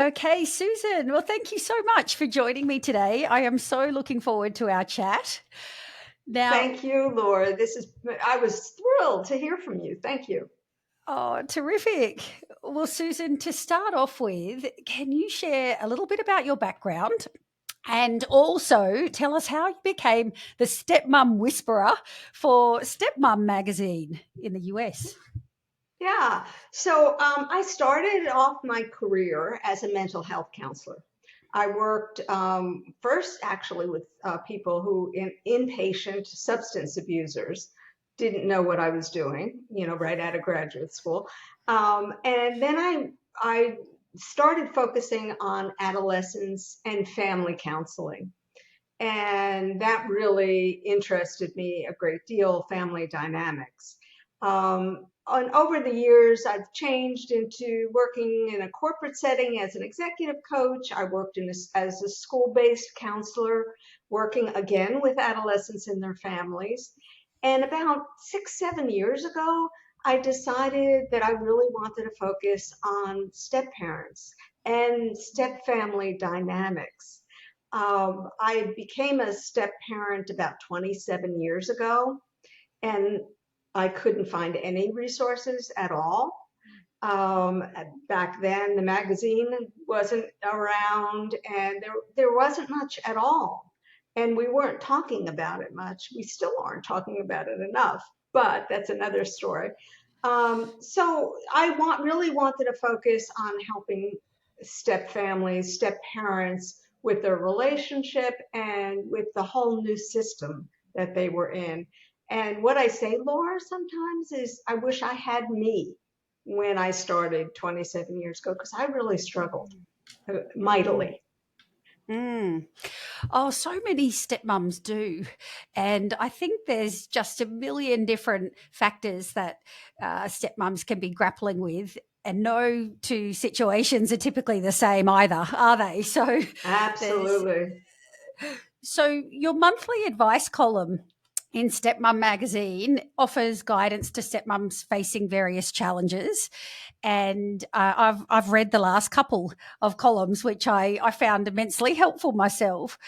Okay, Susan. Well, thank you so much for joining me today. I am so looking forward to our chat. Now, Thank you, Laura. I was thrilled to hear from you. Thank you. oh, terrific. Well, Susan, to start off with, can you share a little bit about your background and also tell us how you became the Stepmom Whisperer for Stepmum magazine in the US? Yeah. So I started off my career as a mental health counselor. I worked first actually with people who inpatient substance abusers didn't know what I was doing, right out of graduate school. And then I started focusing on adolescence and family counseling. And that really interested me a great deal, family dynamics. And over the years, I've changed into working in a corporate setting as an executive coach. I worked as a school-based counselor, working again with adolescents and their families. And about 6, 7 years ago, I decided that I really wanted to focus on step parents and step family dynamics. I became a step parent about 27 years ago, and I couldn't find any resources at all. Um, Back then, the magazine wasn't around, and there wasn't much at all. And we weren't talking about it much. We still aren't talking about it enough, but that's another story. So really wanted to focus on helping step families, step parents with their relationship and with the whole new system that they were in. And what I say, Laura, sometimes is I wish I had me when I started 27 years ago, because I really struggled Mm. mightily. Mm. Oh, so many stepmums do. And I think there's just a million different factors that stepmums can be grappling with. And no two situations are typically the same either, are they? So there's Absolutely. so your monthly advice column in Stepmum magazine offers guidance to stepmums facing various challenges, and I've read the last couple of columns, which I found immensely helpful myself.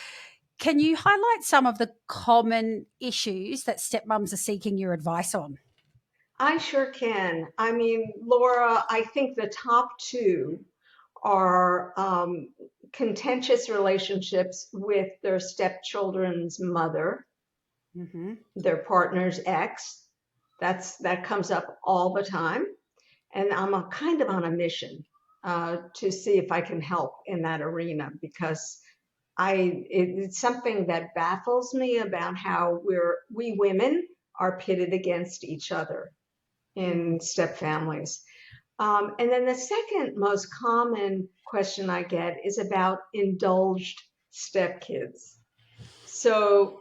Can you highlight some of the common issues that stepmums are seeking your advice on? I sure can. I mean, Laura, I think the top two are contentious relationships with their stepchildren's mother, Mm-hmm. their partner's ex. That comes up all the time, and I'm kind of on a mission to see if I can help in that arena, because it's something that baffles me about how we women are pitted against each other Mm. in step families. And then the second most common question I get is about indulged stepkids. So,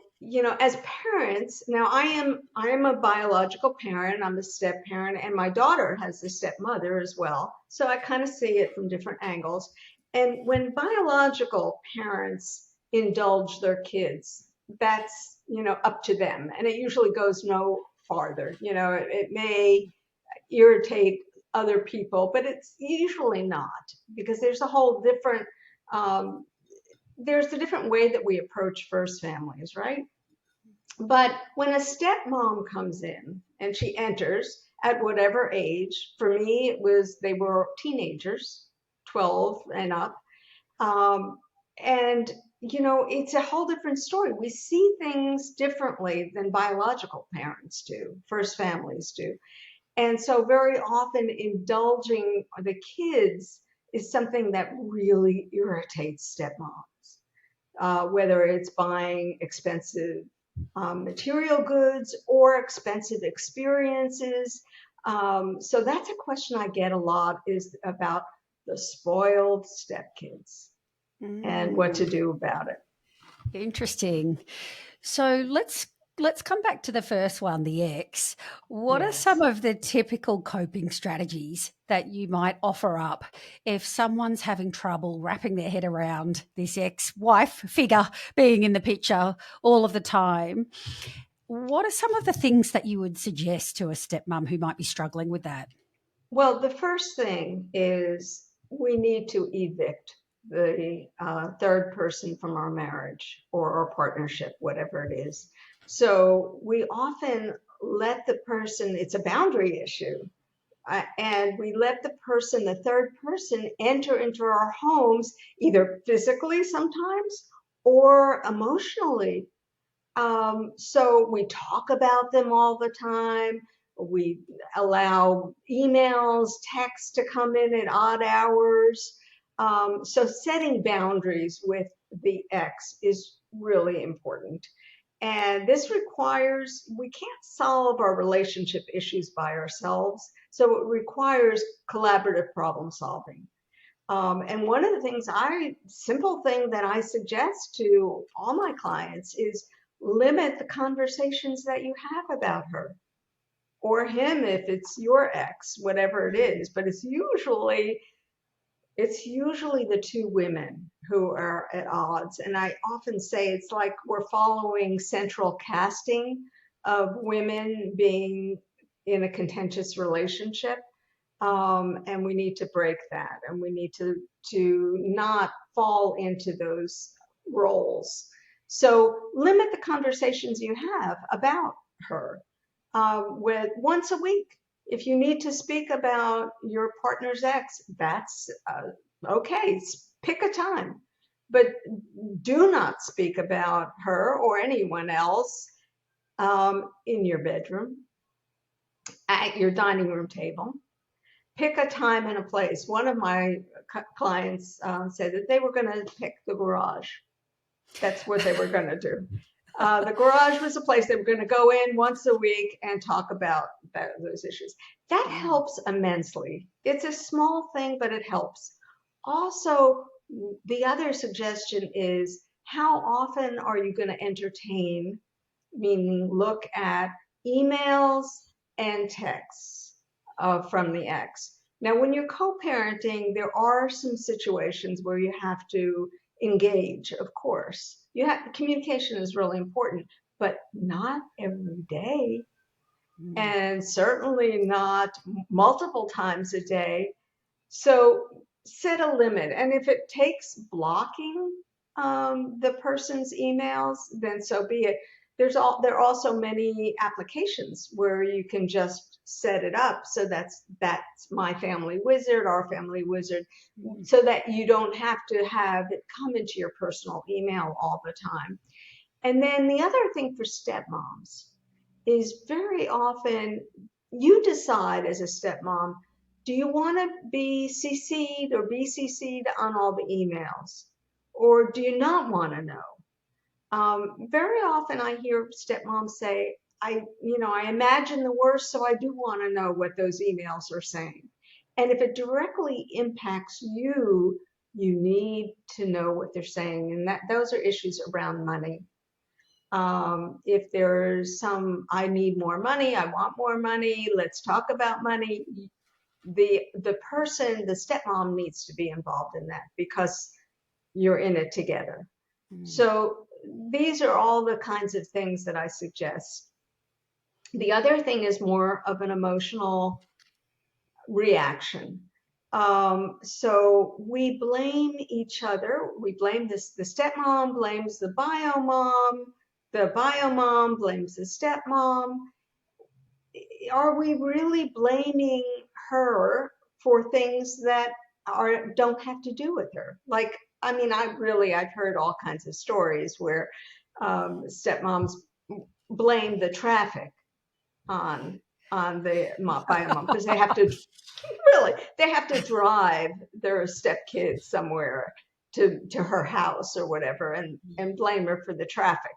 as parents, now I am a biological parent, I'm a step parent, and my daughter has a stepmother as well. So I kind of see it from different angles. And when biological parents indulge their kids, that's, up to them. And it usually goes no farther. It may irritate other people, but it's usually not, because um, there's a different way that we approach first families, right? But when a stepmom comes in and she enters at whatever age, for me, they were teenagers, 12 and up. Um, and, it's a whole different story. We see things differently than biological parents do, first families do. And so very often indulging the kids is something that really irritates stepmoms, whether it's buying expensive material goods or expensive experiences. So that's a question I get a lot, is about the spoiled stepkids and what Mm. to do about it. Interesting. So let's come back to the first one, the ex. What are some Yes. of the typical coping strategies that you might offer up if someone's having trouble wrapping their head around this ex-wife figure being in the picture all of the time? What are some of the things that you would suggest to a stepmom who might be struggling with that? Well, the first thing is we need to evict the third person from our marriage or our partnership, whatever it is. So we often let the person, it's a boundary issue, and we let the third person, enter into our homes, either physically sometimes or emotionally. So we talk about them all the time. We allow emails, texts to come in at odd hours. So setting boundaries with the ex is really important. And this requires, we can't solve our relationship issues by ourselves. So it requires collaborative problem solving. And one of the things simple thing that I suggest to all my clients is limit the conversations that you have about her or him if it's your ex, whatever it is. But it's usually the two women who are at odds. And I often say it's like we're following central casting of women being in a contentious relationship. And we need to break that, and we need to not fall into those roles. So limit the conversations you have about her with once a week. If you need to speak about your partner's ex, that's okay. Pick a time, but do not speak about her or anyone else in your bedroom, at your dining room table. Pick a time and a place. One of my clients said that they were going to pick the garage. That's what they were going to do. The garage was a place they were going to go in once a week and talk about those issues. That helps immensely. It's a small thing, but it helps. Also, the other suggestion is, how often are you going to entertain, meaning look at emails and texts from the ex? Now, when you're co-parenting, there are some situations where you have to engage, of course. Communication is really important, but not every day, and certainly not multiple times a day. So set a limit, and if it takes blocking the person's emails, then so be it. There are also many applications where you can just set it up. So that's My Family Wizard, Our Family Wizard, so that you don't have to have it come into your personal email all the time. And then the other thing for stepmoms is, very often you decide as a stepmom, do you want to be CC'd or BCC'd on all the emails? Or do you not want to know? Very often I hear stepmoms say, I imagine the worst, so I do want to know what those emails are saying. And if it directly impacts you, you need to know what they're saying. And those are issues around money. If there's I need more money, I want more money, let's talk about money. The stepmom needs to be involved in that, because you're in it together. So these are all the kinds of things that I suggest. The other thing is more of an emotional reaction. So we blame each other. We blame the stepmom blames the bio mom blames the stepmom. Are we really blaming her for things that don't have to do with her? Like, I mean, I've heard all kinds of stories where stepmoms blame the traffic on the bio mom, because they have to drive their stepkids somewhere to her house or whatever, and blame her for the traffic.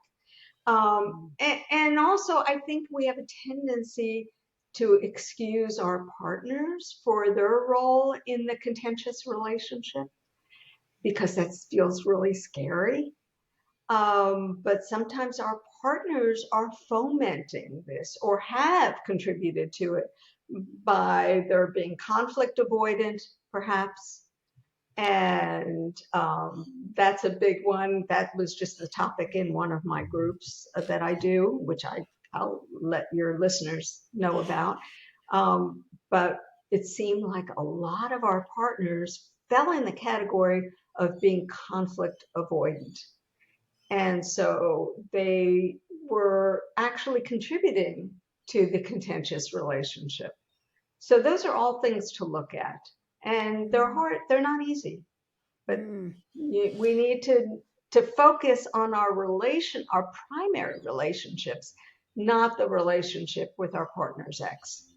And also, I think we have a tendency to excuse our partners for their role in the contentious relationship, because that feels really scary. But sometimes our partners are fomenting this, or have contributed to it, by their being conflict avoidant, perhaps. And that's a big one. That was just the topic in one of my groups that I do, which I'll let your listeners know about. But it seemed like a lot of our partners fell in the category of being conflict avoidant. And so they were actually contributing to the contentious relationship. So those are all things to look at. And they're hard, they're not easy. But we need to focus on our primary relationships, not the relationship with our partner's ex.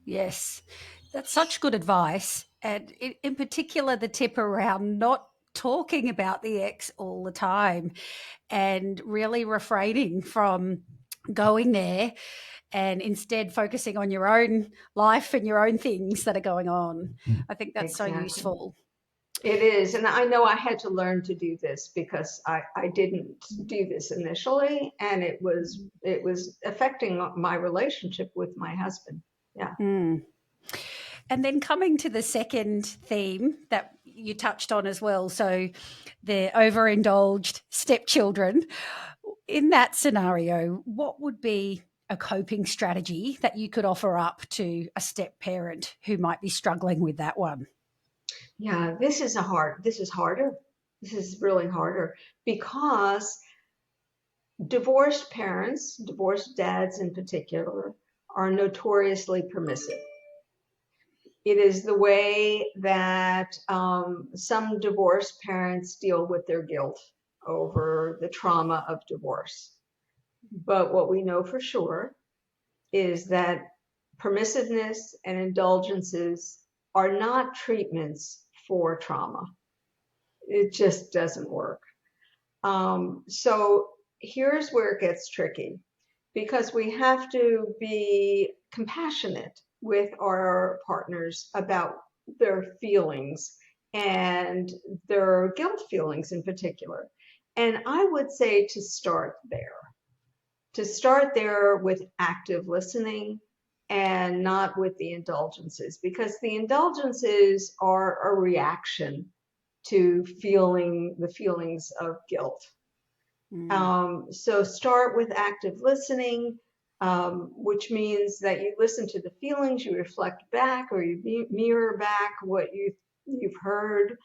Yes, that's such good advice. And in particular, the tip around not talking about the ex all the time and really refraining from going there and instead focusing on your own life and your own things that are going on. I think that's Exactly. so useful. It is. And I know I had to learn to do this because I didn't do this initially, and it was affecting my relationship with my husband. Yeah. And then coming to the second theme that you touched on as well, so the overindulged stepchildren. In that scenario, what would be a coping strategy that you could offer up to a step parent who might be struggling with that one? Yeah, this is harder. This is really harder because divorced parents, divorced dads in particular, are notoriously permissive. It is the way that some divorced parents deal with their guilt over the trauma of divorce. But what we know for sure is that permissiveness and indulgences are not treatments for trauma. It just doesn't work. So here's where it gets tricky, because we have to be compassionate with our partners about their feelings and their guilt feelings in particular. And I would say to start with active listening and not with the indulgences, because the indulgences are a reaction to the feelings of guilt. So start with active listening, which means that you listen to the feelings, you reflect back, or you mirror back what you've heard.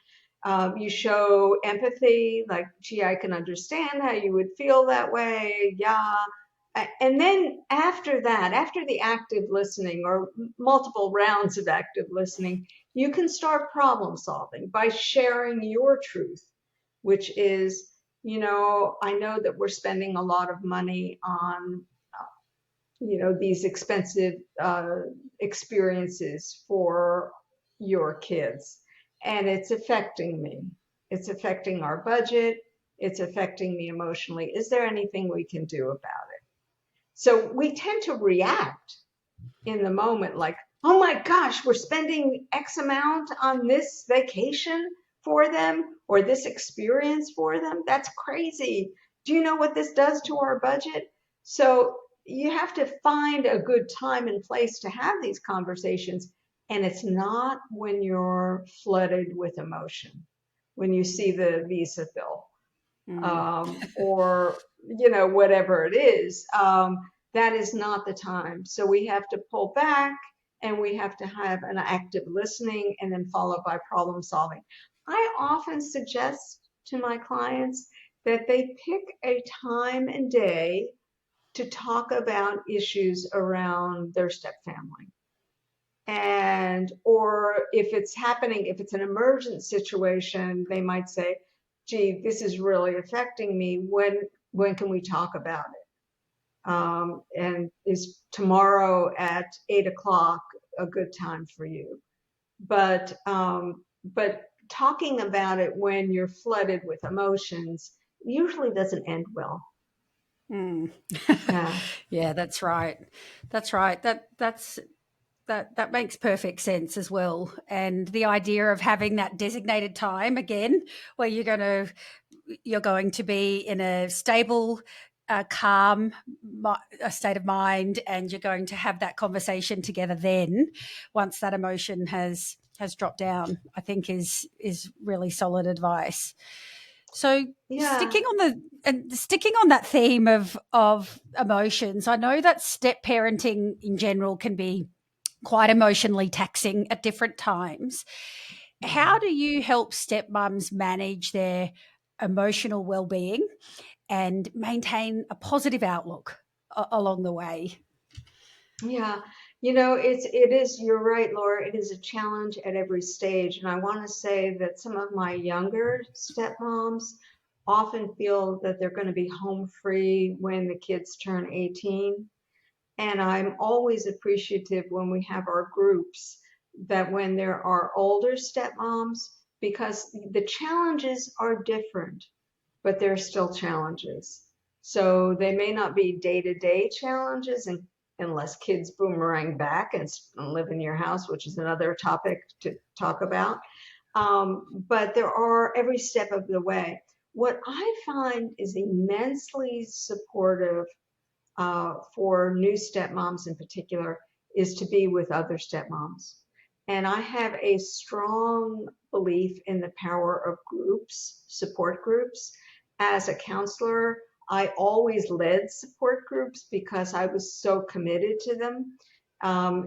You show empathy, like, gee, I can understand how you would feel that way. Yeah. And then after that, after the active listening or multiple rounds of active listening, you can start problem solving by sharing your truth, which is, I know that we're spending a lot of money on, these expensive experiences for your kids, and it's affecting me. It's affecting our budget. It's affecting me emotionally. Is there anything we can do about it? So we tend to react in the moment like, oh my gosh, we're spending X amount on this vacation for them or this experience for them. That's crazy. Do you know what this does to our budget? So you have to find a good time and place to have these conversations. And it's not when you're flooded with emotion, when you see the Visa bill, or, whatever it is. That is not the time. So we have to pull back, and we have to have an active listening, and then followed by problem solving. I often suggest to my clients that they pick a time and day to talk about issues around their stepfamily. Or if it's an emergent situation, they might say, gee, this is really affecting me. When can we talk about it? And is tomorrow at 8:00 a good time for you? But talking about it when you're flooded with emotions usually doesn't end well. Yeah. Yeah, that's right. That's right. That makes perfect sense as well. And the idea of having that designated time again, where you're going to be in a stable, calm state of mind, and you're going to have that conversation together. Then, once that emotion has dropped down, I think is really solid advice. So Yeah. sticking on that theme of emotions, I know that step parenting in general can be quite emotionally taxing at different times. How do you help stepmums manage their emotional well-being and maintain a positive outlook along the way? Yeah, it is, you're right, Laura, it is a challenge at every stage. And I want to say that some of my younger stepmoms often feel that they're going to be home free when the kids turn 18. And I'm always appreciative when we have our groups that when there are older stepmoms, because the challenges are different, but they're still challenges. So they may not be day-to-day challenges unless kids boomerang back and live in your house, which is another topic to talk about. But there are every step of the way. What I find is immensely supportive for new stepmoms in particular is to be with other stepmoms. And I have a strong belief in the power of groups, support groups. As a counselor, I always led support groups because I was so committed to them.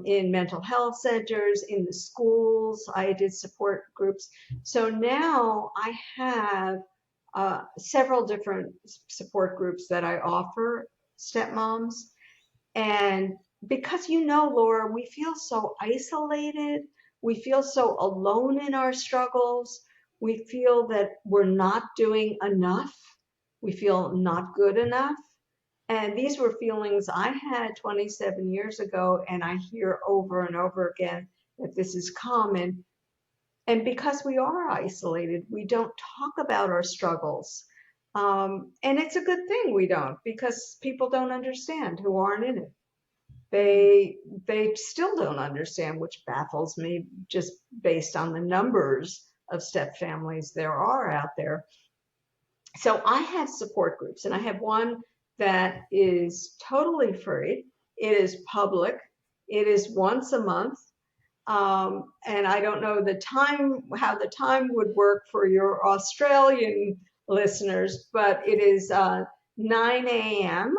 In mental health centers, in the schools, I did support groups. So now I have several different support groups that I offer stepmoms. And because Laura, we feel so isolated, we feel so alone in our struggles, we feel that we're not doing enough, we feel not good enough. And these were feelings I had 27 years ago, and I hear over and over again that this is common. And because we are isolated, we don't talk about our struggles. And it's a good thing we don't, because people don't understand who aren't in it. They still don't understand, which baffles me just based on the numbers of step families there are out there. So I have support groups, and I have one that is totally free. It is public. It is once a month. And I don't know how the time would work for your Australian listeners, but it is 9 a.m.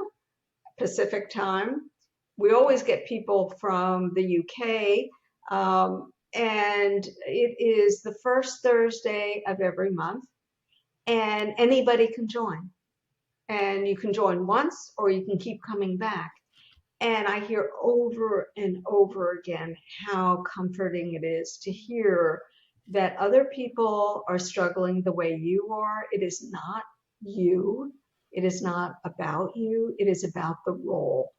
Pacific time. We always get people from the UK, and it is the first Thursday of every month, and anybody can join. And you can join once, or you can keep coming back. And I hear over and over again how comforting it is to hear that other people are struggling the way you are. It is not you. It is not about you. It is about the role.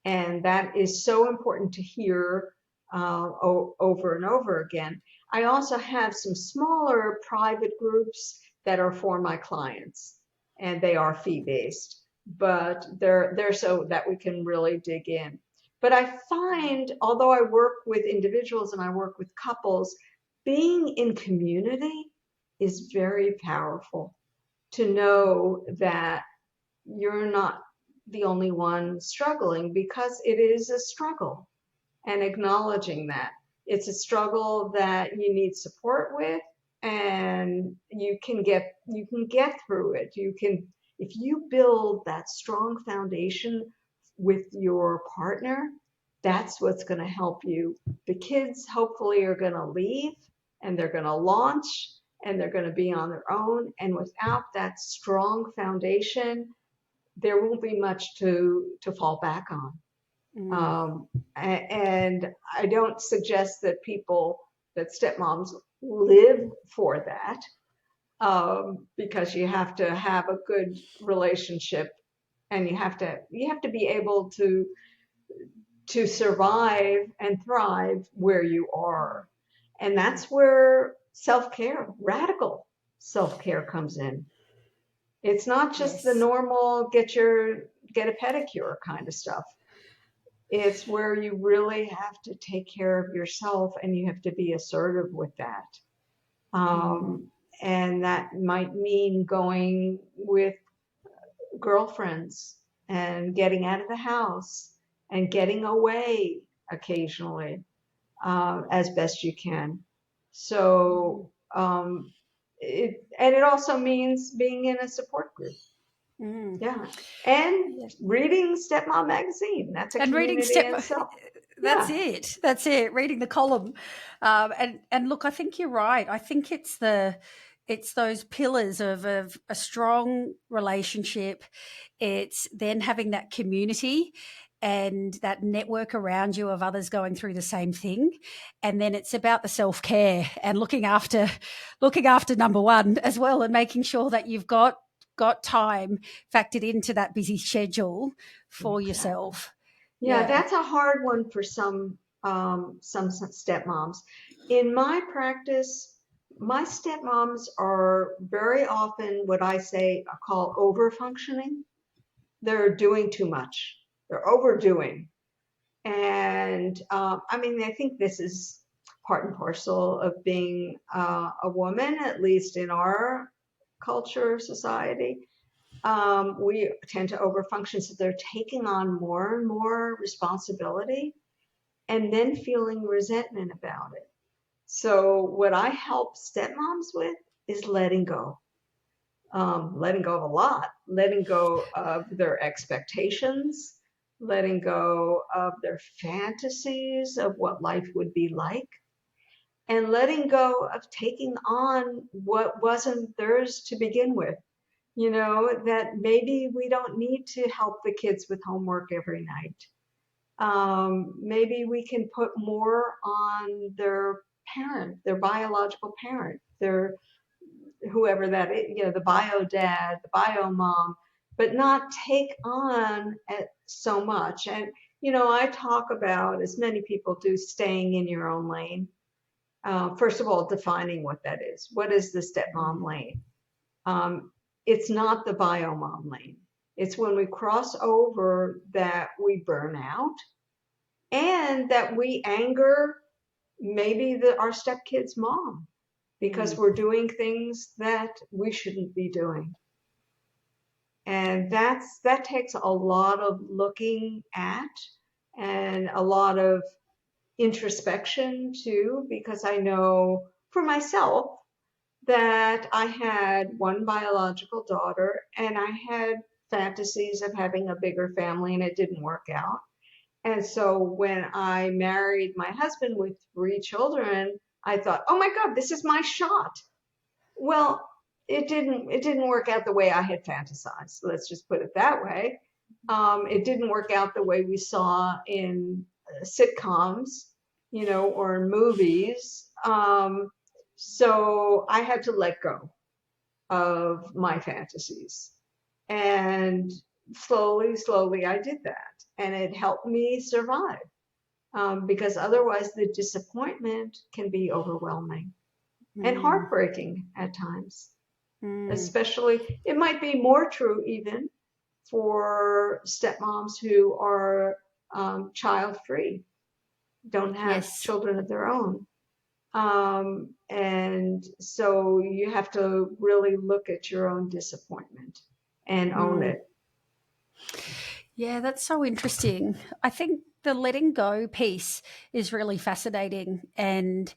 And that is so important to hear over and over again. I also have some smaller private groups that are for my clients, and they are fee-based, but they're so that we can really dig in. But I find, although I work with individuals and I work with couples, being in community is very powerful. To know that you're not the only one struggling, because it is a struggle, and acknowledging that it's a struggle that you need support with, and you can get through it. If you build that strong foundation with your partner, that's what's going to help you. The kids hopefully are going to leave, and they're going to launch, and they're going to be on their own. And without that strong foundation, there won't be much to fall back on. And I don't suggest that stepmoms live for that, because you have to have a good relationship, and you have to be able to survive and thrive where you are. And that's where self-care, radical self-care, comes in. It's not just the normal get a pedicure kind of stuff. It's where you really have to take care of yourself, and you have to be assertive with that. And that might mean going with girlfriends and getting out of the house and getting away occasionally, as best you can. So it also means being in a support group. Yeah. And reading Stepmom magazine. That's a community in itself. That's Yeah, it. That's it. Reading the column, and look, I think you're right. I think it's those pillars of a strong relationship. It's then having that community and that network around you of others going through the same thing, and then it's about the self care and looking after number one as well, and making sure that you've got time factored into that busy schedule for exactly. yourself. Yeah, Yeah. that's a hard one for some stepmoms. In my practice, my stepmoms are very often what I call over functioning. They're doing too much. They're overdoing. And I mean, I think this is part and parcel of being a woman, at least in our culture, society. We tend to overfunction, so they're taking on more and more responsibility and then feeling resentment about it. So, what I help stepmoms with is letting go of a lot, letting go of their expectations, letting go of their fantasies of what life would be like, and letting go of taking on what wasn't theirs to begin with. You know, that maybe we don't need to help the kids with homework every night. Maybe we can put more on their parent, their biological parent, their whoever that is, you know, the bio dad, the bio mom, but not take on so much. And, you know, I talk about, as many people do, staying in your own lane. First of all, defining what that is. What is the stepmom lane? Um, it's not the bio mom lane. It's when we cross over that we burn out and that we anger maybe our stepkid's mom because Mm. we're doing things that we shouldn't be doing. And that takes a lot of looking at and a lot of introspection too, because I know for myself that I had one biological daughter and I had fantasies of having a bigger family and it didn't work out. And so when I married my husband with 3 children, I thought, oh my God, this is my shot. Well, it didn't work out the way I had fantasized. Let's just put it that way. It didn't work out the way we saw in sitcoms, you know, or in movies. So I had to let go of my fantasies. And slowly, slowly, I did that. And it helped me survive because otherwise the disappointment can be overwhelming and Mm. heartbreaking at times. Mm. Especially, it might be more true even for stepmoms who are child free, don't have Yes. children of their own. And so you have to really look at your own disappointment and own Mm. it. Yeah, that's so interesting. I think the letting go piece is really fascinating, and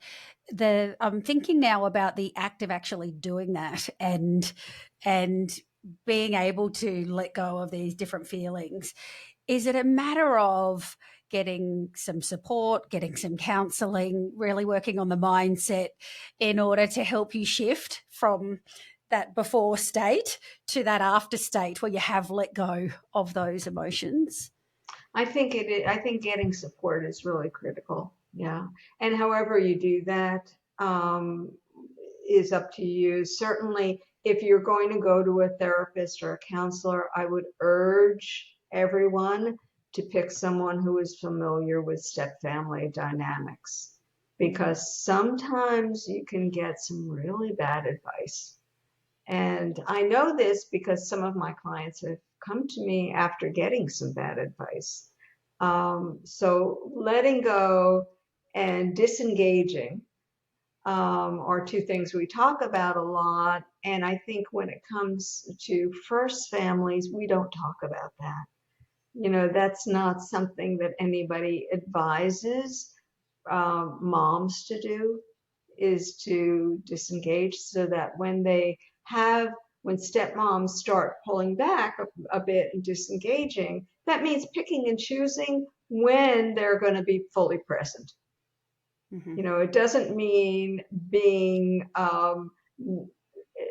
I'm thinking now about the act of actually doing that and being able to let go of these different feelings. Is it a matter of getting some support, getting some counseling, really working on the mindset in order to help you shift from that before state to that after state where you have let go of those emotions? I think getting support is really critical. Yeah. And however you do that is up to you. Certainly, if you're going to go to a therapist or a counselor, I would urge everyone to pick someone who is familiar with step family dynamics Mm. because sometimes you can get some really bad advice. And I know this because some of my clients have come to me after getting some bad advice. So letting go and disengaging are two things we talk about a lot. And I think when it comes to first families, we don't talk about that. You know, that's not something that anybody advises moms to do, is to disengage so that when stepmoms start pulling back a bit and disengaging, that means picking and choosing when they're going to be fully present. Mm-hmm. It doesn't mean being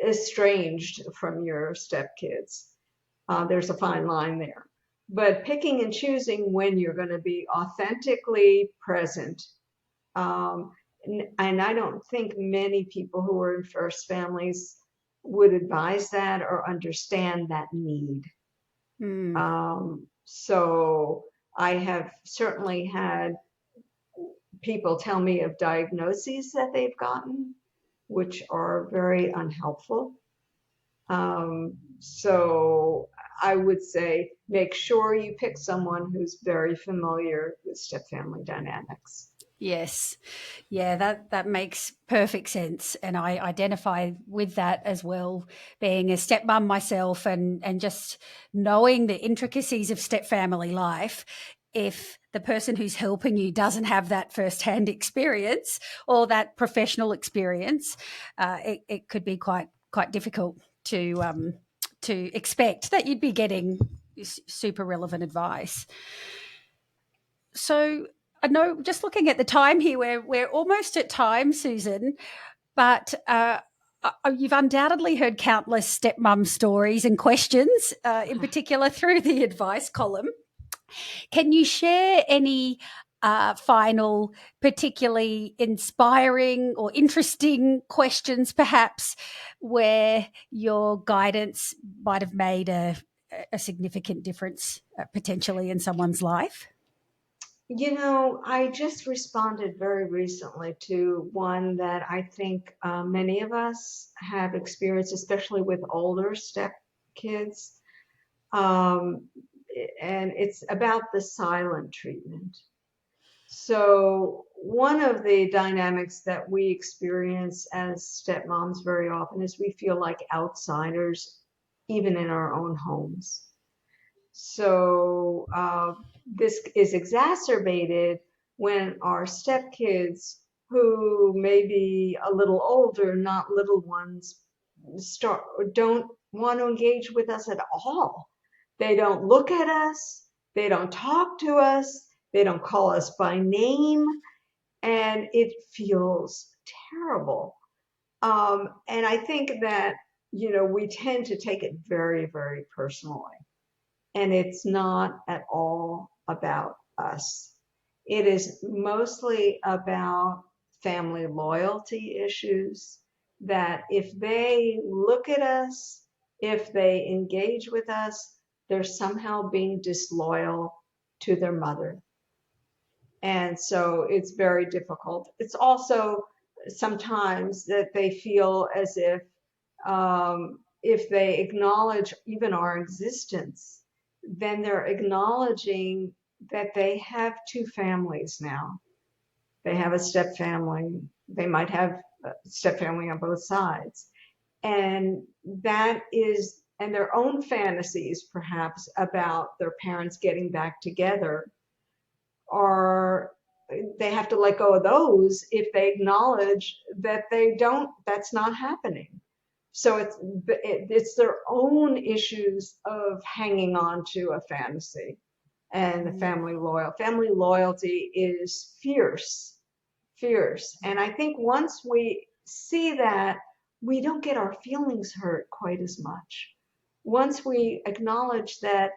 estranged from your stepkids. There's a fine line there. But picking and choosing when you're going to be authentically present. And I don't think many people who are in first families would advise that or understand that need. So I have certainly had people tell me of diagnoses that they've gotten, which are very unhelpful. So I would say make sure you pick someone who's very familiar with stepfamily dynamics. Yes. Yeah, that makes perfect sense. And I identify with that as well, being a stepmom myself and just knowing the intricacies of stepfamily life. If the person who's helping you doesn't have that firsthand experience or that professional experience, it could be quite difficult to expect that you'd be getting super relevant advice. So I know, just looking at the time here, we're almost at time, Susan, but you've undoubtedly heard countless stepmom stories and questions, in particular through the advice column. Can you share any final, particularly inspiring or interesting questions, perhaps, where your guidance might have made a significant difference potentially in someone's life? I just responded very recently to one that I think many of us have experienced, especially with older step kids. And it's about the silent treatment. So one of the dynamics that we experience as stepmoms very often is we feel like outsiders, even in our own homes. So this is exacerbated when our stepkids, who may be a little older, not little ones, don't want to engage with us at all. They don't look at us. They don't talk to us. They don't call us by name. And it feels terrible. And I think that, we tend to take it very, very personally. And it's not at all about us. It is mostly about family loyalty issues, that if they look at us, if they engage with us, they're somehow being disloyal to their mother. And so it's very difficult. It's also sometimes that they feel as if they acknowledge even our existence, then they're acknowledging that they have two families now. They have a step family. They might have a step family on both sides. And and their own fantasies, perhaps, about their parents getting back together are, they have to let go of those if they acknowledge that that's not happening. So it's their own issues of hanging on to a fantasy. And family loyalty is fierce. And I think once we see that, we don't get our feelings hurt quite as much. Once we acknowledge that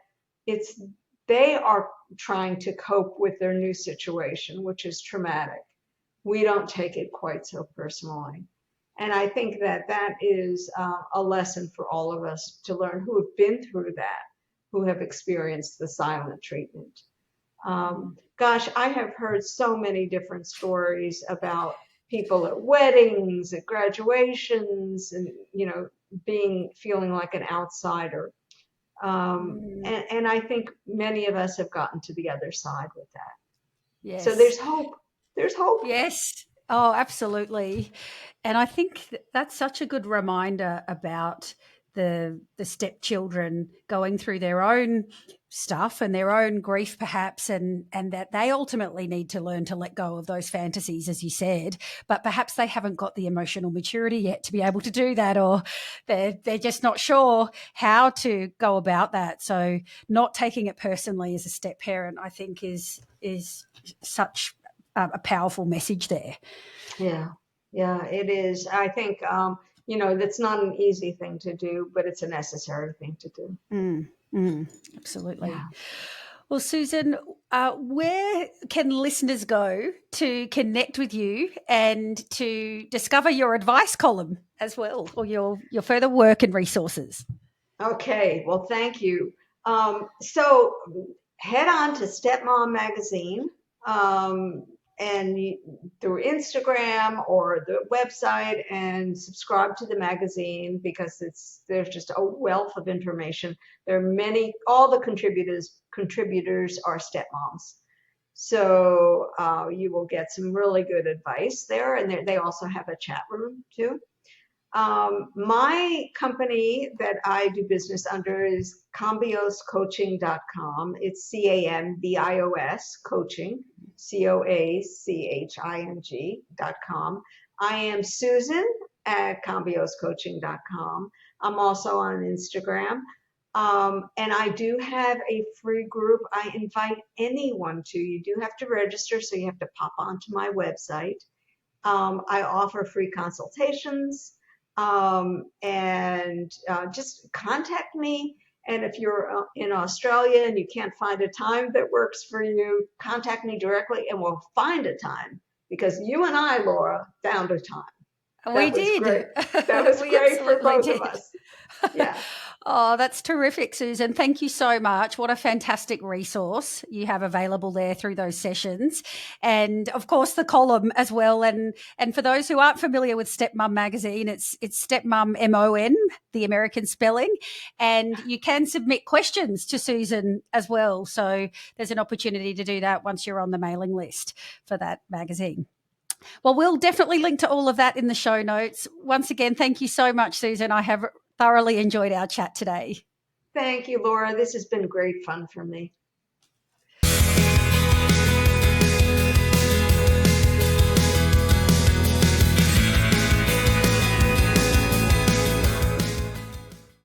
they are trying to cope with their new situation, which is traumatic, we don't take it quite so personally. And I think that is a lesson for all of us to learn, who have been through that, who have experienced the silent treatment. Gosh, I have heard so many different stories about people at weddings, at graduations, and feeling like an outsider. And I think many of us have gotten to the other side with that. Yes. So there's hope. There's hope. Yes. Oh, absolutely. And I think that's such a good reminder about the stepchildren going through their own stuff and their own grief perhaps, and that they ultimately need to learn to let go of those fantasies, as you said, but perhaps they haven't got the emotional maturity yet to be able to do that, or they're just not sure how to go about that. So not taking it personally as a step parent, I think, is such a powerful message there. Yeah, it is. I think, that's not an easy thing to do, but it's a necessary thing to do. Absolutely. Yeah. Well, Susan, where can listeners go to connect with you and to discover your advice column as well, or your further work and resources? Okay, well, thank you. So head on to Stepmom Magazine, and through Instagram or the website, and subscribe to the magazine, because there's just a wealth of information. There are many, all the contributors are stepmoms. So you will get some really good advice there, and they also have a chat room too. My company that I do business under is cambioscoaching.com. It's CAMBIOS coaching, COACHING.com. I am Susan at cambioscoaching.com. I'm also on Instagram. And I do have a free group I invite anyone to. You do have to register, so you have to pop onto my website. I offer free consultations, and just contact me. And if you're in Australia and you can't find a time that works for you, contact me directly and we'll find a time, because you and I, Laura, found a time. We did. Great. That was we great for both did. of us. Yeah. Oh, that's terrific, Susan. Thank you so much. What a fantastic resource you have available there through those sessions. And of course the column as well. And for those who aren't familiar with Stepmom magazine, it's Stepmum MON, the American spelling. And you can submit questions to Susan as well. So there's an opportunity to do that once you're on the mailing list for that magazine. Well, we'll definitely link to all of that in the show notes. Once again, thank you so much, Susan. I have thoroughly enjoyed our chat today. Thank you, Laura. This has been great fun for me.